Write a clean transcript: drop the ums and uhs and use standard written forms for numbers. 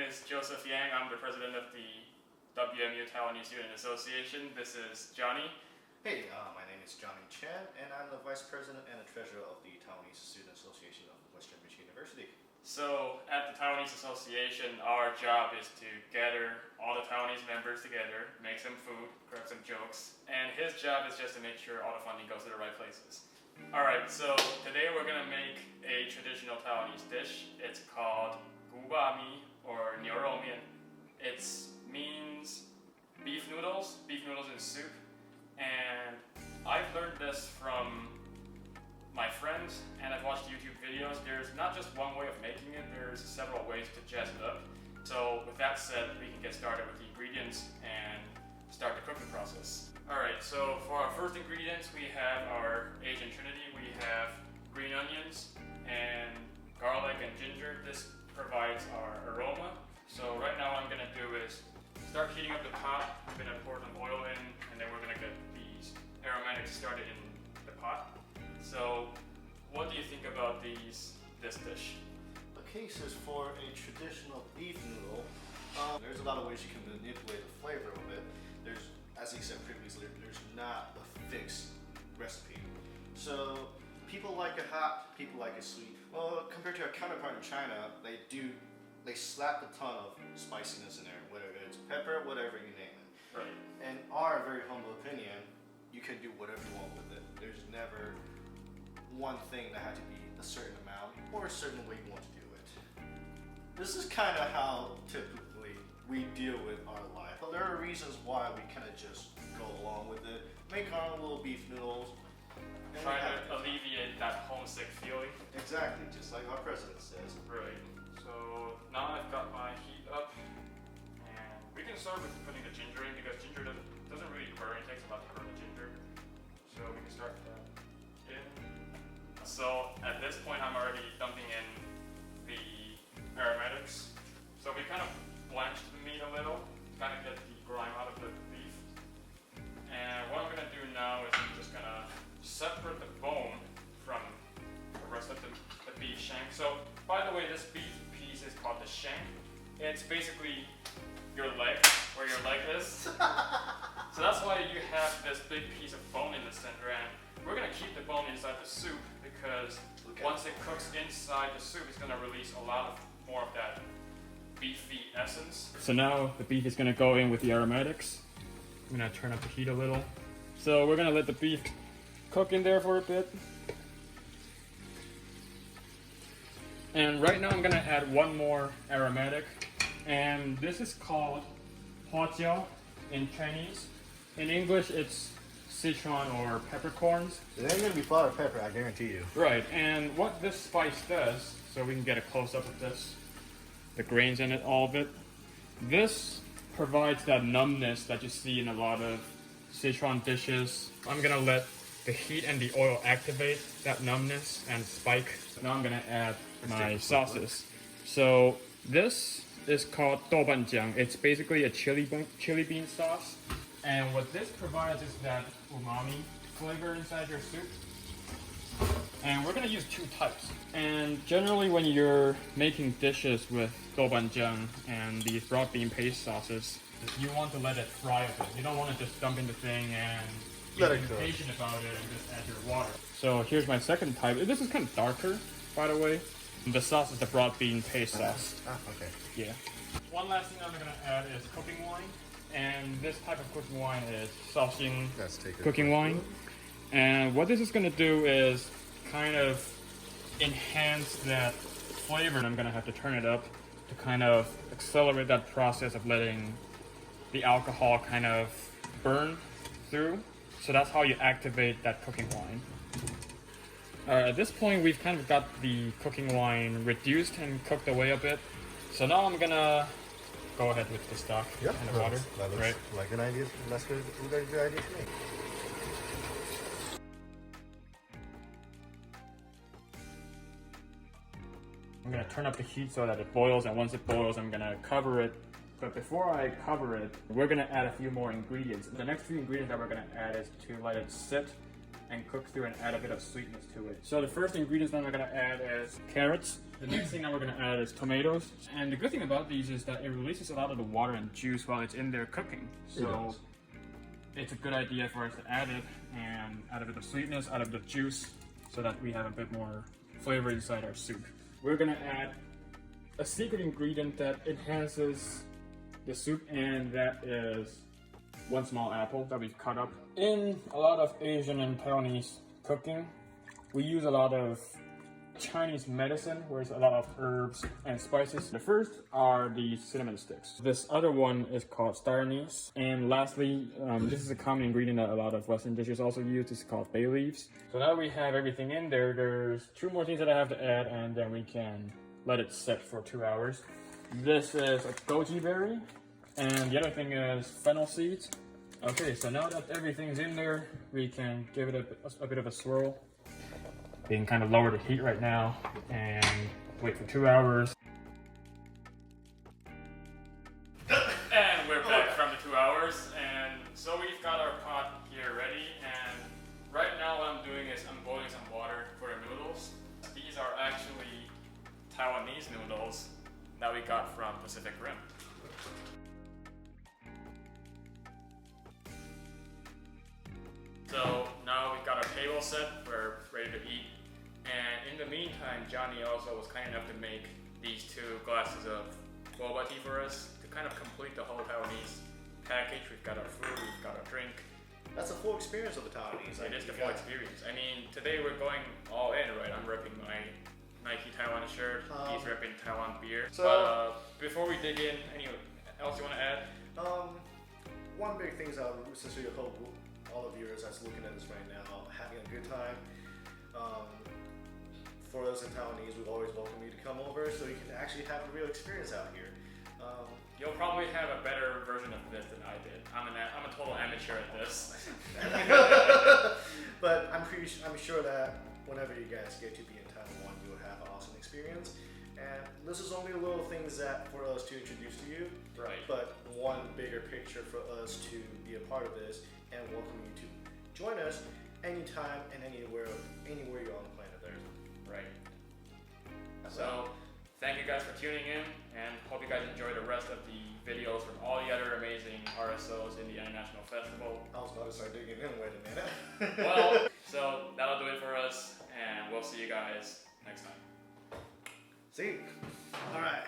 is Joseph Yang. I'm the president of the WMU Taiwanese Student Association. This is Johnny. Hey, my name is Johnny Chen, and I'm the vice president and the treasurer of the Taiwanese Student Association of Western Michigan University. So at the Taiwanese Association, our job is to gather all the Taiwanese members together, make some food, crack some jokes, and his job is just to make sure all the funding goes to the right places. Alright, so today we're going to make a traditional Taiwanese dish. It's called gu ba mi, or Mien. It means beef noodles in soup, and I've learned this from my friends, and I've watched YouTube videos. There's not just one way of making it, there's several ways to jazz it up. So with that said, we can get started with the ingredients and start the cooking process. Alright, so for our first ingredients, we have our Asian Trinity. We have green onions and garlic and ginger. This provides our aroma. So right now what I'm going to do is start heating up the pot. I'm going to pour some oil in, and then we're going to get these aromatics started in the pot. So what do you think about this dish? Okay, so for a traditional beef noodle, there's a lot of ways you can manipulate the flavor of it. There's, as you said previously, there's not a fixed recipe. So people like it hot, people like it sweet. Well, compared to our counterpart in China, they slap a ton of spiciness in there, whether it's pepper, whatever you name it. Right. In our very humble opinion, you can do whatever you want with it. There's never one thing that had to be a certain amount or a certain way you want to do it. This is kind of how typically we deal with our life. But there are reasons why we kind of just go along with it, make our own little beef noodles. Try to alleviate that homesick feeling. Exactly, just like our president says. Right. So now I've got my heat up, and we can start with putting the ginger in because ginger doesn't really burn. It takes a lot to burn the ginger. So we can start that in. So at this point, I'm already dumping in the aromatics. So we kind of blanched the meat a little, kind of get the grime out of the beef. And what I'm going to do now is I'm just going to separate the bone from the rest of the beef shank. So, by the way, this beef piece is called the shank. It's basically your leg, where your leg is. So that's why you have this big piece of bone in the center, and we're going to keep the bone inside the soup because once it cooks inside the soup, it's going to release a lot more of that beefy essence. So now the beef is going to go in with the aromatics. I'm going to turn up the heat a little. So we're going to let the beef cook in there for a bit. And right now I'm going to add one more aromatic. And this is called huajiao in Chinese. In English it's Sichuan or peppercorns. It ain't going to be flour pepper, I guarantee you. Right, and what this spice does, so we can get a close-up of this, the grains in it, all of it. This provides that numbness that you see in a lot of Sichuan dishes. I'm going to let the heat and the oil activate that numbness and spike. Now I'm gonna add my sauces. So this is called doubanjiang. It's basically a chili bean sauce. And what this provides is that umami flavor inside your soup. And we're gonna use two types. And generally when you're making dishes with doubanjiang and these broad bean paste sauces, you want to let it fry a bit. You don't want to just dump in the thing and be patient about it and just add your water. So here's my second type. This is kind of darker, by the way. The sauce is the broad bean paste sauce. Okay. Yeah. One last thing I'm going to add is cooking wine. And this type of cooking wine is Shaoxing cooking wine. And what this is going to do is kind of enhance that flavor. And I'm going to have to turn it up to kind of accelerate that process of letting the alcohol kind of burn through. So that's how you activate that cooking wine. At this point, we've kind of got the cooking wine reduced and cooked away a bit. So now I'm gonna go ahead with the stock and the water. That looks like an idea. That's a good idea to me. I'm gonna turn up the heat so that it boils, and once it boils, I'm gonna cover it. But before I cover it, we're gonna add a few more ingredients. The next few ingredients that we're gonna add is to let it sit and cook through and add a bit of sweetness to it. So the first ingredients that I'm gonna add is carrots. The next thing that we're gonna add is tomatoes. And the good thing about these is that it releases a lot of the water and juice while it's in there cooking. So it's a good idea for us to add it and add a bit of sweetness, add a bit of juice, so that we have a bit more flavor inside our soup. We're gonna add a secret ingredient that enhances the soup, and that is one small apple that we've cut up. In a lot of Asian and Taiwanese cooking, we use a lot of Chinese medicine, where there's a lot of herbs and spices. The first are the cinnamon sticks. This other one is called star anise. And lastly, this is a common ingredient that a lot of Western dishes also use. It's called bay leaves. So now we have everything in there. There's 2 more things that I have to add, and then we can let it set for 2 hours. This is a goji berry, and the other thing is fennel seeds. Okay, so now that everything's in there, we can give it a bit of a swirl. We can kind of lower the heat right now and wait for 2 hours. And we're back from the 2 hours, and so we've got our pot here ready, and right now what I'm doing is I'm boiling some water for the noodles. These are actually Taiwanese noodles that we got from Pacific Rim. So now we've got our table set, we're ready to eat. And in the meantime, Johnny also was kind enough to make these 2 glasses of boba tea for us to kind of complete the whole Taiwanese package. We've got our food, we've got our drink. That's a full experience of the Taiwanese. It is the full experience. I mean, today we're going all in, right? I'm repping my Nike Taiwan shirt, he's repping Taiwan beer. So, but before we dig in, anything else you want to add? One big thing is since we hope all the viewers that's looking at this right now having a good time. For us in Taiwanese, we've always welcomed you to come over so you can actually have a real experience out here. You'll probably have a better version of this than I did. I'm a total amateur at this. But I'm sure that whenever you guys get to be in Taiwan, you will have an awesome experience. And this is only little things that for us to introduce to you. Right. But one bigger picture for us to be a part of this and welcome you to join us anytime and anywhere you're on the planet Earth. Right. So, thank you guys for tuning in, and hope you guys enjoy the rest of the videos from all the other amazing RSOs in the International Festival. I was about to start digging in, wait a minute. Well, so that'll do it for us, and we'll see you guys next time. See? Alright.